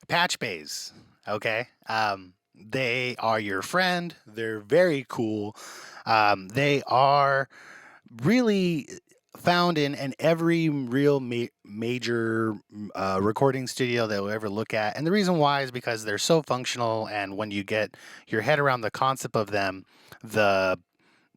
Patchbays, okay? They are your friend. They're very cool. They are really found in every real major recording studio that we'll ever look at. And the reason why is because they're so functional. And when you get your head around the concept of them, the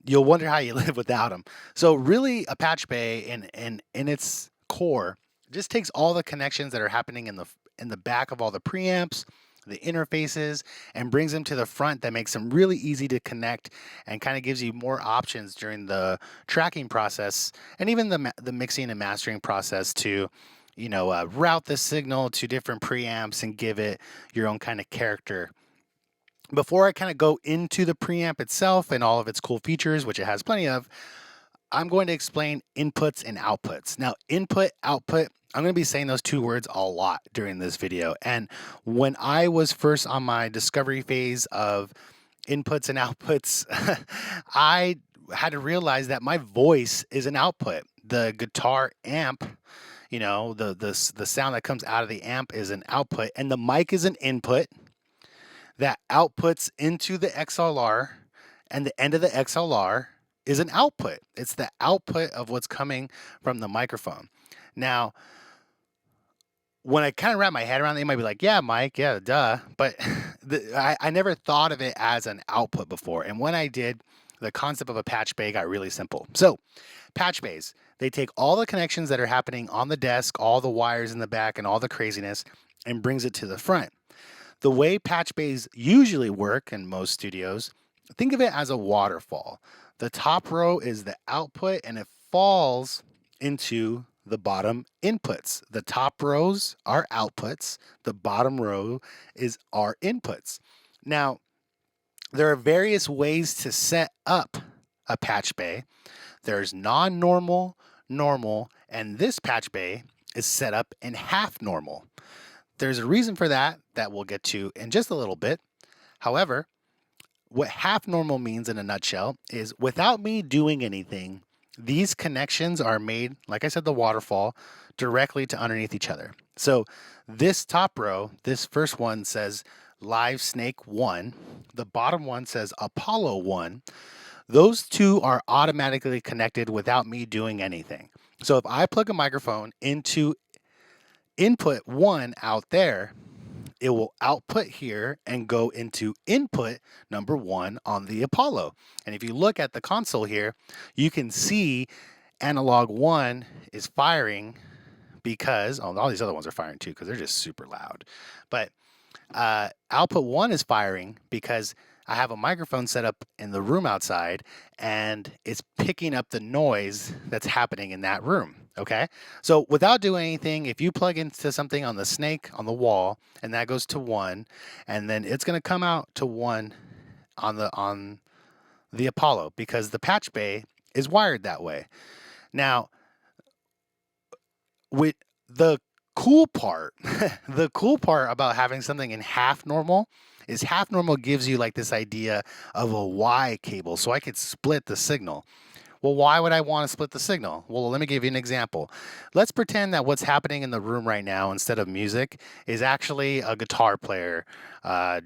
you'll wonder how you live without them. So really, a patch bay in its core just takes all the connections that are happening in the back of all the preamps, the interfaces, and brings them to the front. That makes them really easy to connect and kind of gives you more options during the tracking process and even the mixing and mastering process to route the signal to different preamps and give it your own kind of character. Before I kind of go into the preamp itself and all of its cool features, which it has plenty of, I'm going to explain inputs and outputs. Now, input, output, I'm going to be saying those two words a lot during this video. And when I was first on my discovery phase of inputs and outputs, I had to realize that my voice is an output. The guitar amp, the sound that comes out of the amp is an output, and the mic is an input that outputs into the XLR, and the end of the XLR is an output. It's the output of what's coming from the microphone. Now, when I kind of wrap my head around it, you might be like, yeah, Mike, yeah, duh. But I never thought of it as an output before. And when I did, the concept of a patch bay got really simple. So, patch bays, they take all the connections that are happening on the desk, all the wires in the back, and all the craziness, and brings it to the front. The way patch bays usually work in most studios, think of it as a waterfall. The top row is the output and it falls into the bottom inputs. The top rows are outputs, the bottom row is our inputs. Now, there are various ways to set up a patch bay. There's non-normal, normal, and this patch bay is set up in half normal. There's a reason for that we'll get to in just a little bit. However, what half normal means in a nutshell is without me doing anything, these connections are made, like I said, the waterfall, directly to underneath each other. So this top row, this first one says Live Snake 1. The bottom one says Apollo 1. Those two are automatically connected without me doing anything. So if I plug a microphone into input 1 out there, it will output here and go into input number 1 on the Apollo. And if you look at the console here, you can see analog 1 is firing because all these other ones are firing too because they're just super loud. But output 1 is firing because I have a microphone set up in the room outside and it's picking up the noise that's happening in that room. Okay. So without doing anything, if you plug into something on the snake on the wall and that goes to 1, and then it's going to come out to 1 on the Apollo because the patch bay is wired that way. Now, with the cool part, the cool part about having something in half normal is half normal gives you like this idea of a Y cable. So I could split the signal. Well, why would I want to split the signal? Well, let me give you an example. Let's pretend that what's happening in the room right now instead of music is actually a guitar player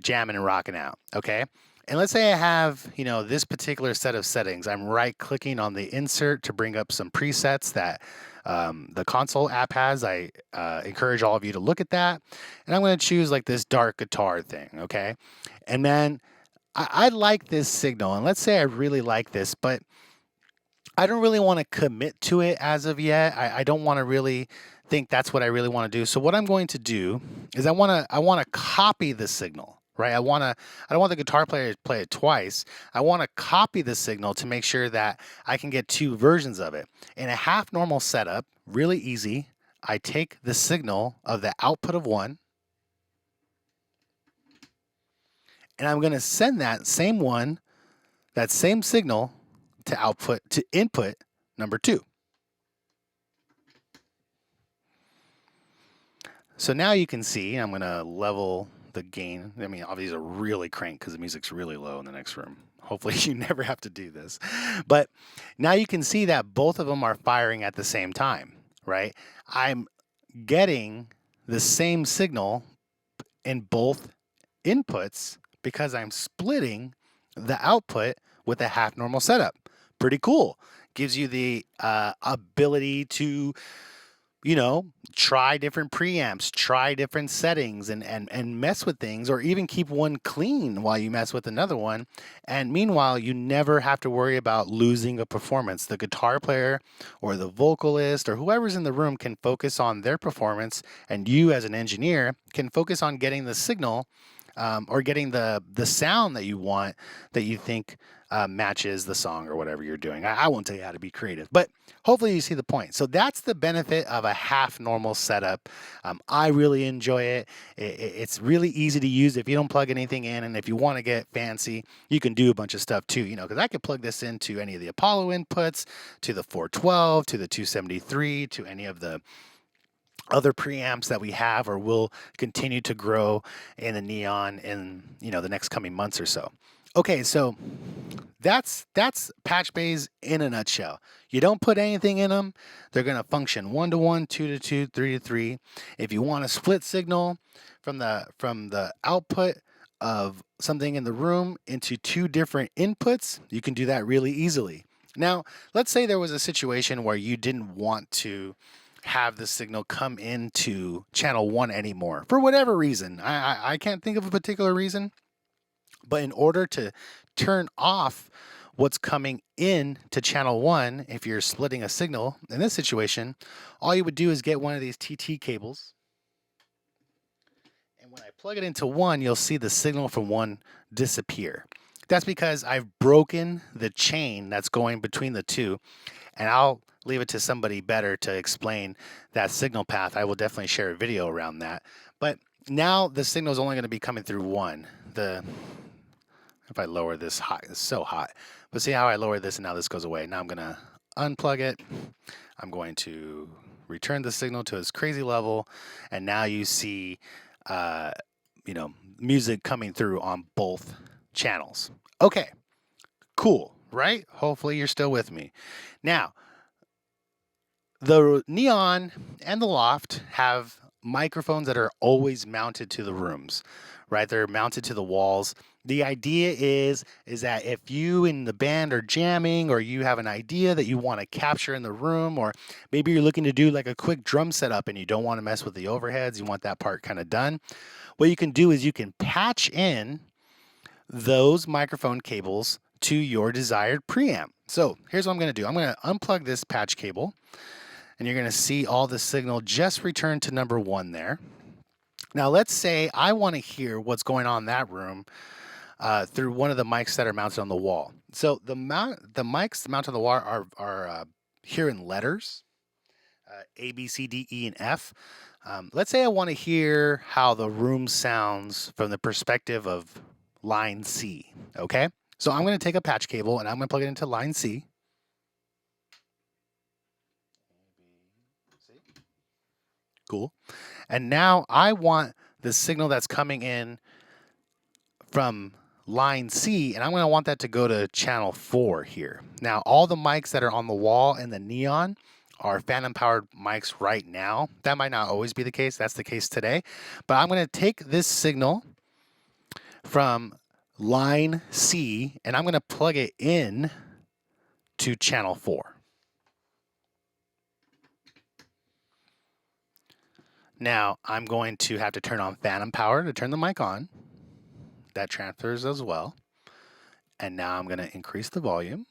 jamming and rocking out, okay? And let's say I have, this particular set of settings. I'm right-clicking on the insert to bring up some presets that the console app has. I encourage all of you to look at that. And I'm going to choose like this dark guitar thing, okay? And then I like this signal. And let's say I really like this, but I don't really want to commit to it as of yet. I don't want to really think that's what I really want to do. So what I'm going to do is I want to copy the signal, right? I don't want the guitar player to play it twice. I want to copy the signal to make sure that I can get two versions of it. In a half normal setup, really easy. I take the signal of the output of 1 and I'm going to send that same signal to input number 2. So now you can see, I'm going to level the gain. I mean, obviously, are really cranked because the music's really low in the next room. Hopefully, you never have to do this. But now you can see that both of them are firing at the same time, right? I'm getting the same signal in both inputs because I'm splitting the output with a half normal setup. Pretty cool. Gives you the ability to, try different preamps, try different settings, and mess with things, or even keep one clean while you mess with another one. And meanwhile, you never have to worry about losing a performance. The guitar player or the vocalist or whoever's in the room can focus on their performance, and you as an engineer can focus on getting the signal or getting the sound that you want, that you think matches the song or whatever you're doing. I won't tell you how to be creative, but hopefully you see the point. So that's the benefit of a half normal setup. I really enjoy it. It's really easy to use if you don't plug anything in, and if you want to get fancy, you can do a bunch of stuff too. Because I could plug this into any of the Apollo inputs, to the 412, to the 273, to any of the other preamps that we have or will continue to grow in the Neon in the next coming months or so. Okay, so that's Patchbays in a nutshell. You don't put anything in them; they're going to function 1 to 1, 2 to 2, 3 to 3. If you want a split signal from the output of something in the room into 2 different inputs, you can do that really easily. Now, let's say there was a situation where you didn't want to have the signal come into channel 1 anymore for whatever reason. I can't think of a particular reason, but in order to turn off what's coming in to channel 1, if you're splitting a signal in this situation, all you would do is get one of these TT cables, and when I plug it into 1, you'll see the signal from 1 disappear. That's because I've broken the chain that's going between the two, and I'll leave it to somebody better to explain that signal path. I will definitely share a video around that. But now the signal is only going to be coming through 1. If I lower this high, it's so hot. But see how I lower this and now this goes away. Now I'm going to unplug it. I'm going to return the signal to its crazy level, and now you see music coming through on both channels. Okay, cool, right? Hopefully you're still with me. Now, the Neon and the Loft have microphones that are always mounted to the rooms, right? They're mounted to the walls. The idea is that if you in the band are jamming, or you have an idea that you want to capture in the room, or maybe you're looking to do like a quick drum setup and you don't want to mess with the overheads, you want that part kind of done, what you can do is you can patch in those microphone cables to your desired preamp. So here's what I'm going to do. I'm going to unplug this patch cable, and you're going to see all the signal just return to number 1 there. Now let's say I want to hear what's going on in that room through one of the mics that are mounted on the wall. So the mics mounted on the wall are here in letters, A, B, C, D, E, and F. Let's say I want to hear how the room sounds from the perspective of line C, okay? So I'm going to take a patch cable and I'm going to plug it into line C. Cool. And now I want the signal that's coming in from line C, and I'm going to want that to go to channel 4 here. Now, all the mics that are on the wall and the Neon are phantom powered mics right now. That might not always be the case. That's the case today. But I'm going to take this signal from line C and I'm going to plug it in to channel 4. Now I'm going to have to turn on phantom power to turn the mic on. That transfers as well. And now I'm going to increase the volume.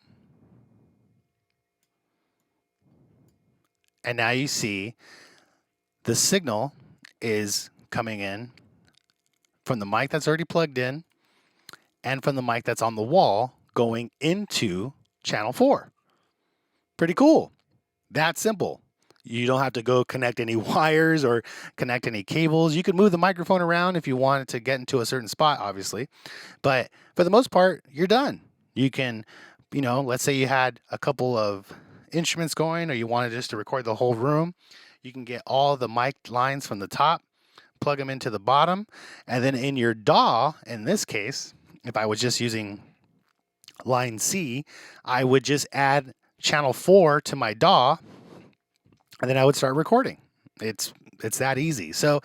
And now you see the signal is coming in from the mic that's already plugged in and from the mic that's on the wall going into channel 4. Pretty cool. That simple. You don't have to go connect any wires or connect any cables. You can move the microphone around if you want it to get into a certain spot, obviously. But for the most part, you're done. You can, let's say you had a couple of instruments going, or you wanted just to record the whole room. You can get all the mic lines from the top, plug them into the bottom, and then in your DAW, in this case, if I was just using line C, I would just add channel 4 to my DAW, and then I would start recording. It's that easy. So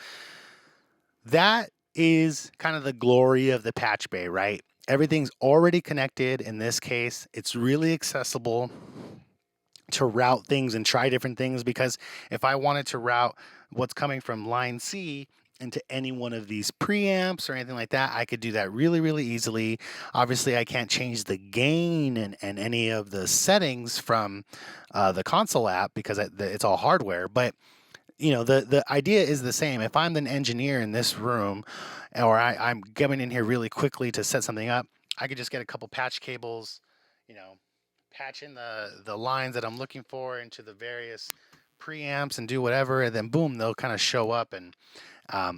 that is kind of the glory of the Patch Bay, right? Everything's already connected. In this case, it's really accessible to route things and try different things, because if I wanted to route what's coming from line C into any one of these preamps or anything like that, I could do that really, really easily. Obviously, I can't change the gain and any of the settings from the console app because it's all hardware. But the idea is the same. If I'm an engineer in this room, or I'm coming in here really quickly to set something up, I could just get a couple patch cables, you know, patch in the lines that I'm looking for into the various preamps and do whatever, and then boom, they'll kind of show up, and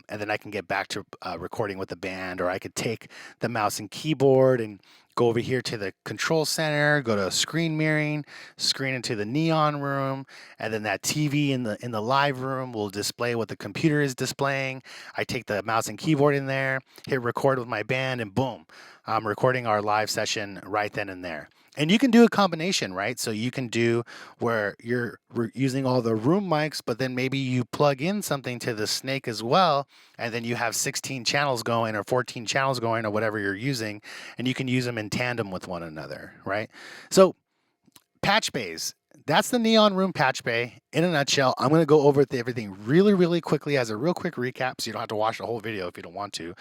then I can get back to recording with the band, or I could take the mouse and keyboard and go over here to the control center, go to screen mirroring, screen into the neon room, and then that TV in the live room will display what the computer is displaying. I take the mouse and keyboard in there, hit record with my band, and boom, I'm recording our live session right then and there. And you can do a combination, right? So you can do where you're using all the room mics, but then maybe you plug in something to the Snake as well, and then you have 16 channels going or 14 channels going or whatever you're using, and you can use them in tandem with one another, right? So patch bays. That's the Neon Room Patch Bay in a nutshell. I'm going to go over everything really, really quickly as a real quick recap, so you don't have to watch the whole video if you don't want to.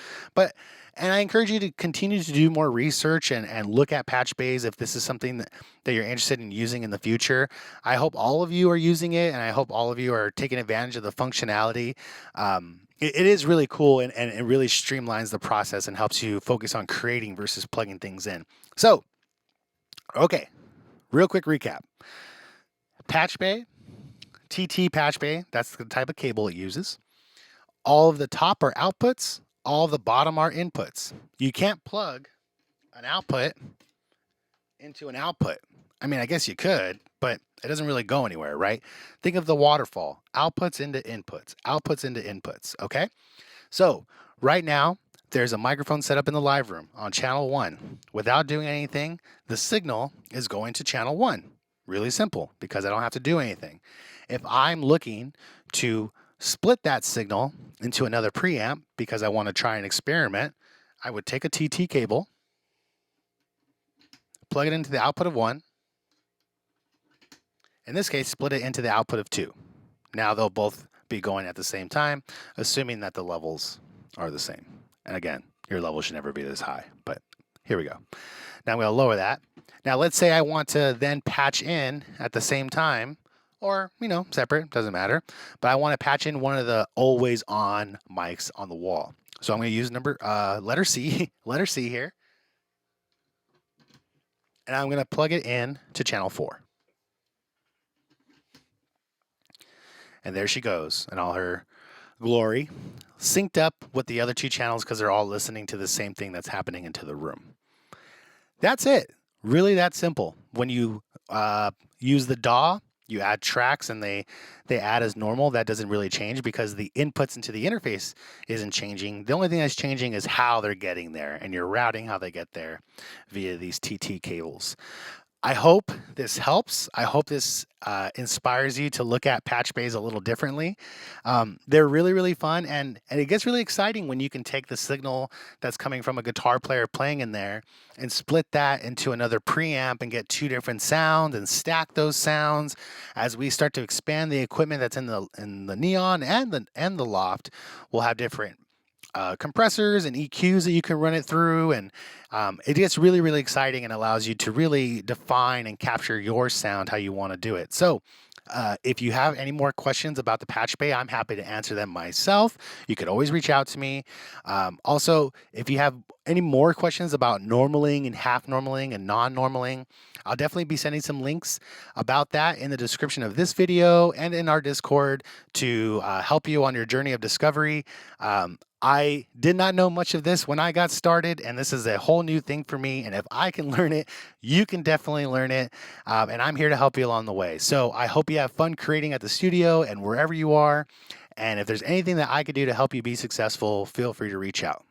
And I encourage you to continue to do more research and look at patch bays if this is something that you're interested in using in the future. I hope all of you are using it, and I hope all of you are taking advantage of the functionality. It is really cool, and it really streamlines the process and helps you focus on creating versus plugging things in. So, okay, real quick recap. Patch Bay, TT Patch Bay, that's the type of cable it uses. All of the top are outputs, all of the bottom are inputs. You can't plug an output into an output. I mean, I guess you could, but it doesn't really go anywhere, right? Think of the waterfall, outputs into inputs, outputs into inputs, okay? So right now, there's a microphone set up in the live room on channel 1. Without doing anything, the signal is going to channel 1. Really simple, because I don't have to do anything. If I'm looking to split that signal into another preamp because I want to try an experiment, I would take a TT cable, plug it into the output of 1. In this case, split it into the output of 2. Now they'll both be going at the same time, assuming that the levels are the same. And again, your level should never be this high, but here we go. Now I'm going to lower that. Now let's say I want to then patch in at the same time, or, separate, doesn't matter. But I want to patch in one of the always on mics on the wall. So I'm going to use letter C, letter C here. And I'm going to plug it in to channel 4. And there she goes in all her glory, synced up with the other 2 channels because they're all listening to the same thing that's happening into the room. That's it. Really that simple. When you use the DAW, you add tracks and they add as normal. That doesn't really change because the inputs into the interface isn't changing. The only thing that's changing is how they're getting there, and you're routing how they get there via these TT cables. I hope this helps. I hope this inspires you to look at patch bays a little differently. They're really, really fun, and it gets really exciting when you can take the signal that's coming from a guitar player playing in there and split that into another preamp and get 2 different sounds and stack those sounds. As we start to expand the equipment that's in the Neon and the Loft, we'll have different compressors and EQs that you can run it through, and it gets really, really exciting and allows you to really define and capture your sound how you want to do it. So if you have any more questions about the Patch Bay, I'm happy to answer them myself. You could always reach out to me. Also, if you have any more questions about normaling and half normaling and non-normaling, I'll definitely be sending some links about that in the description of this video and in our Discord to help you on your journey of discovery. I did not know much of this when I got started, and this is a whole new thing for me. And if I can learn it, you can definitely learn it. And I'm here to help you along the way. So I hope you have fun creating at the studio and wherever you are. And if there's anything that I could do to help you be successful, feel free to reach out.